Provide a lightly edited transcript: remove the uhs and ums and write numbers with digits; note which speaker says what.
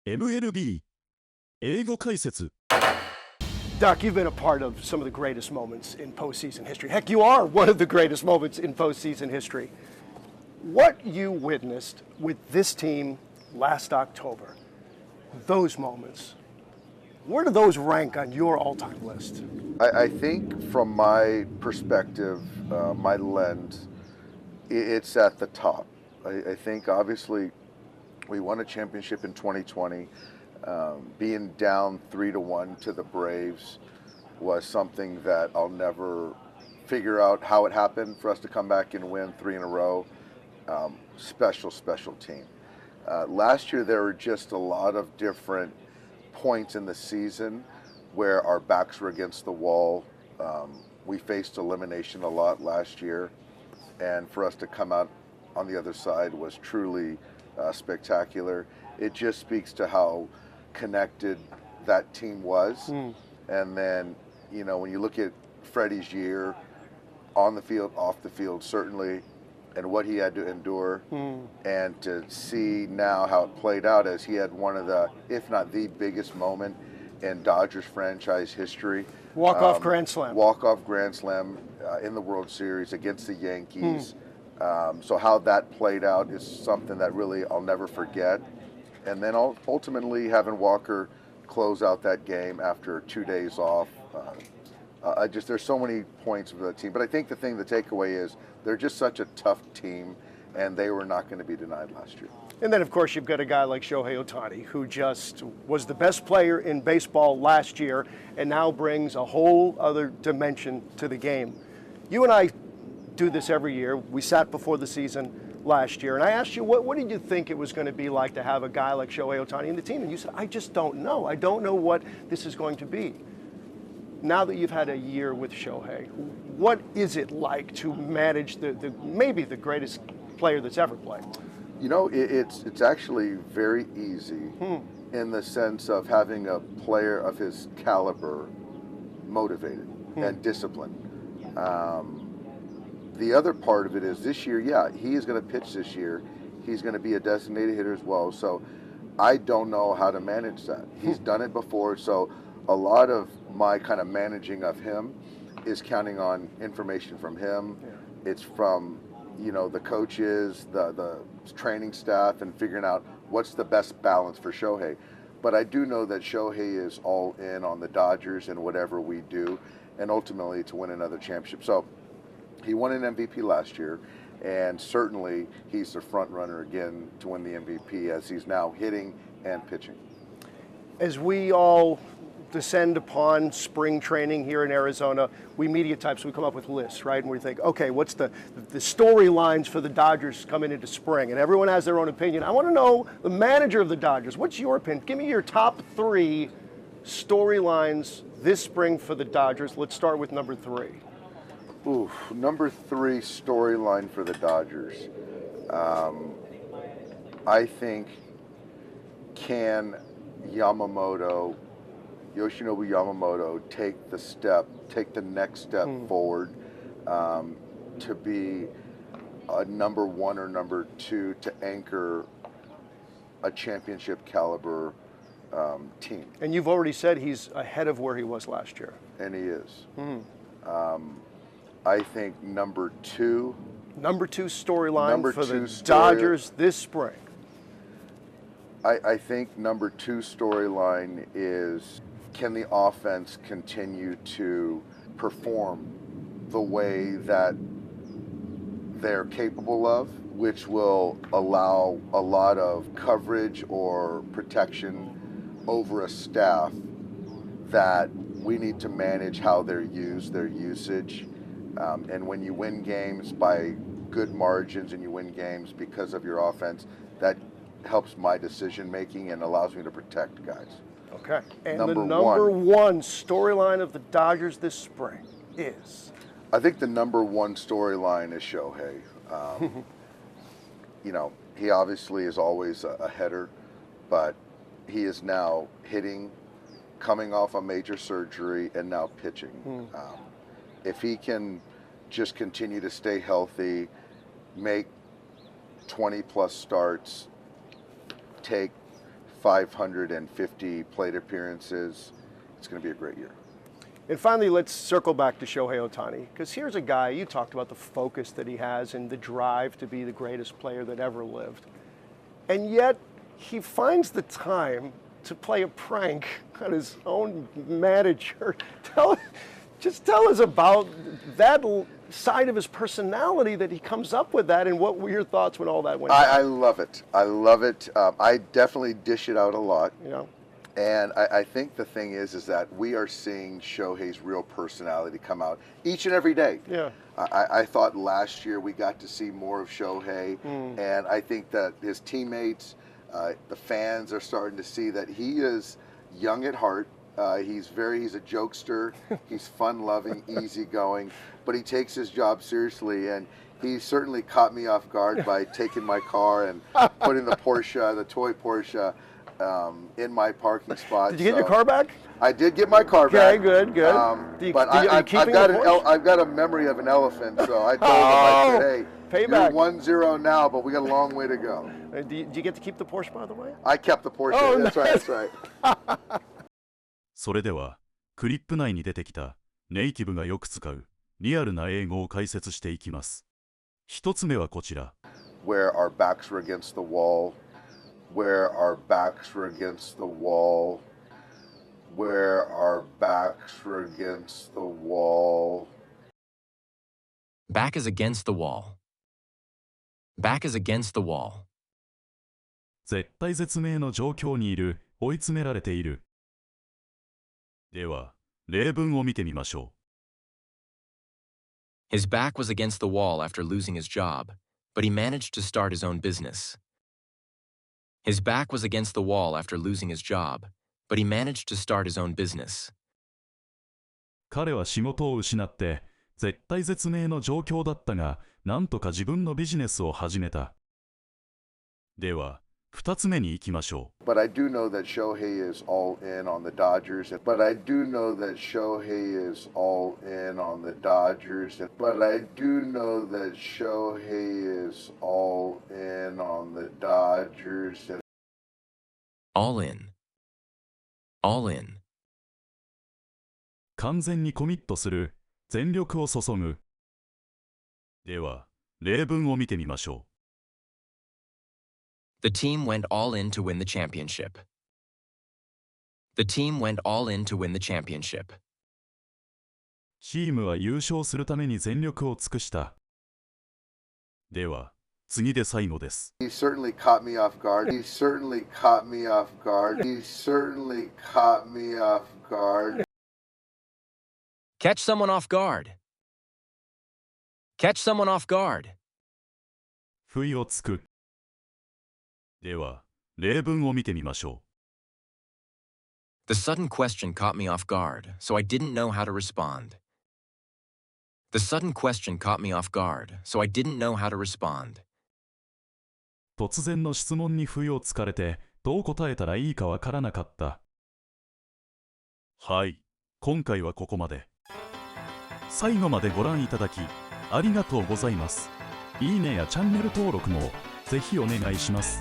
Speaker 1: MLB 英語解説
Speaker 2: Doc, you've been a part of some of the greatest moments in postseason history. Heck, you are one of the greatest moments in postseason history. What you witnessed with this team last October, those moments, where do those rank on your all-time list?
Speaker 3: I think from my perspective, my lens, it's at the top. I think obviously we won a championship in 2020. Being down 3-1 to the Braves was something that I'll never figure out how it happened for us to come back and win 3 in a row. Special team. Last year there were just a lot of different points in the season where our backs were against the wall. We faced elimination a lot last year, and for us to come out on the other side was truly spectacular. It just speaks to how connected that team was. And then, you know, when you look at Freddie's year on the field, off the field, certainly, and what he had to endure, and to see now how it played out as he had one of the, if not the biggest moment in Dodgers franchise history.
Speaker 2: Walk-off grand slam.
Speaker 3: Walk-off grand slam in the World Series against the Yankees. So how that played out is something that really I'll never forget. And then ultimately having Walker close out that game after 2 days off. There's so many points of the team. But I think the takeaway is they're just such a tough team, and they were not going to be denied last year.
Speaker 2: And then, of course, you've got a guy like Shohei Ohtani, who just was the best player in baseball last year and now brings a whole other dimension to the game. You and I do this every year. We sat before the season last year, and I asked you, what did you think it was going to be like to have a guy like Shohei Ohtani in the team? And you said, I just don't know. I don't know what this is going to be. Now that you've had a year with Shohei, what is it like to manage maybe the greatest player that's ever played?
Speaker 3: You know, it's actually very easy in the sense of having a player of his caliber motivated and disciplined. The other part of it is this year, yeah, he is going to pitch this year. He's going to be a designated hitter as well. So I don't know how to manage that. He's done it before. So a lot of my kind of managing of him is counting on information from him. Yeah. It's from, you know, the coaches, the training staff, and figuring out what's the best balance for Shohei. But I do know that Shohei is all in on the Dodgers and whatever we do, and ultimately to win another championship. So he won an MVP last year, and certainly he's the front runner again to win the MVP as he's now hitting and pitching.
Speaker 2: As we all descend upon spring training here in Arizona, we media types, we come up with lists, right? And we think, okay, what's the storylines for the Dodgers coming into spring? And everyone has their own opinion. I want to know, the manager of the Dodgers, what's your opinion? Give me your top 3 storylines this spring for the Dodgers. Let's start with number 3.
Speaker 3: Ooh, number 3 storyline for the Dodgers. I think, can Yoshinobu Yamamoto take the next step forward to be a number 1 or number 2 to anchor a championship caliber team?
Speaker 2: And you've already said he's ahead of where he was last year.
Speaker 3: And he is. I think number 2.
Speaker 2: Number 2 storyline for the Dodgers this spring.
Speaker 3: I think number 2 storyline is, can the offense continue to perform the way that they're capable of, which will allow a lot of coverage or protection over a staff that we need to manage how they're used, their usage. And when you win games by good margins and you win games because of your offense, that helps my decision making and allows me to protect guys.
Speaker 2: Okay. And the number 1 storyline of the Dodgers this spring is?
Speaker 3: I think the number 1 storyline is Shohei. You know, he obviously is always a hitter, but he is now hitting, coming off a major surgery, and now pitching. If he can just continue to stay healthy, make 20+ starts, take 550 plate appearances. It's going to be a great year.
Speaker 2: And finally, let's circle back to Shohei Ohtani, because here's a guy, you talked about the focus that he has and the drive to be the greatest player that ever lived. And yet, he finds the time to play a prank on his own manager. Just tell us about that side of his personality that he comes up with that, and what were your thoughts when all that went down?
Speaker 3: I love it. I love it. I definitely dish it out a lot.
Speaker 2: Yeah.
Speaker 3: And I think the thing is that we are seeing Shohei's real personality come out each and every day.
Speaker 2: Yeah.
Speaker 3: I thought last year we got to see more of Shohei, and I think that his teammates, the fans are starting to see that he is young at heart. He's a jokester. He's fun-loving, easygoing, but he takes his job seriously. And he certainly caught me off guard by taking my car and putting the toy Porsche, in my parking spot.
Speaker 2: Did you get your car back?
Speaker 3: I did get my car back.
Speaker 2: Okay, good.
Speaker 3: But I've got a memory of an elephant, so I told him, I said, hey,
Speaker 2: payback.
Speaker 3: You're 1-0 now, but we got a long way to go.
Speaker 2: Do you get to keep the Porsche, by the way?
Speaker 3: I kept the Porsche.
Speaker 2: Oh,
Speaker 3: that's right. That's right.
Speaker 1: それでは、クリップ内に出てきたネイティブがよく使うリアルな英語を解説していきます。一つ目はこちら。
Speaker 3: Where our backs were against the wall, where our backs were against the wall, where our backs were against the wall.
Speaker 4: Back is against the wall. Back is against the wall.
Speaker 1: 絶体絶命の状況にいる、追い詰められている。では、例文を見てみましょ
Speaker 4: う。His back was against the wall after losing his job, but he managed to start his own business. His back was against the wall after losing his job, but he managed to start his own business.
Speaker 1: 彼は仕事を失って、絶体絶命の状況だったが、なんとか自分のビジネスを始めた。では、二つ目に行きましょう。
Speaker 3: But I do know that Shohei is all in on the Dodgers. But I do know that Shohei is all in on the Dodgers. But I do know that Shohei is all in on the Dodgers.
Speaker 4: All in. All in.
Speaker 1: 完全にコミットする、全力を注ぐ。では、例文を見てみましょう。
Speaker 4: The team went all in to win the championship. The team went all in to win the championship.
Speaker 1: チームは優勝するために全力を尽くした。では、次で最後です。
Speaker 3: He certainly caught me off guard. He certainly caught me off guard. He certainly caught me off guard.
Speaker 4: Catch someone off guard. Catch someone off guard.
Speaker 1: 不意をつく。では、例文を見てみましょ
Speaker 4: う。The sudden question caught me off guard, so I didn't know how to respond. The sudden question caught me off guard, so I didn't know how to respond.
Speaker 1: 突然の質問に不意をつかれて、どう答えたらいいかわからなかった。はい、今回はここまで。最後までご覧いただき、ありがとうございます。いいねやチャンネル登録もぜひお願いします。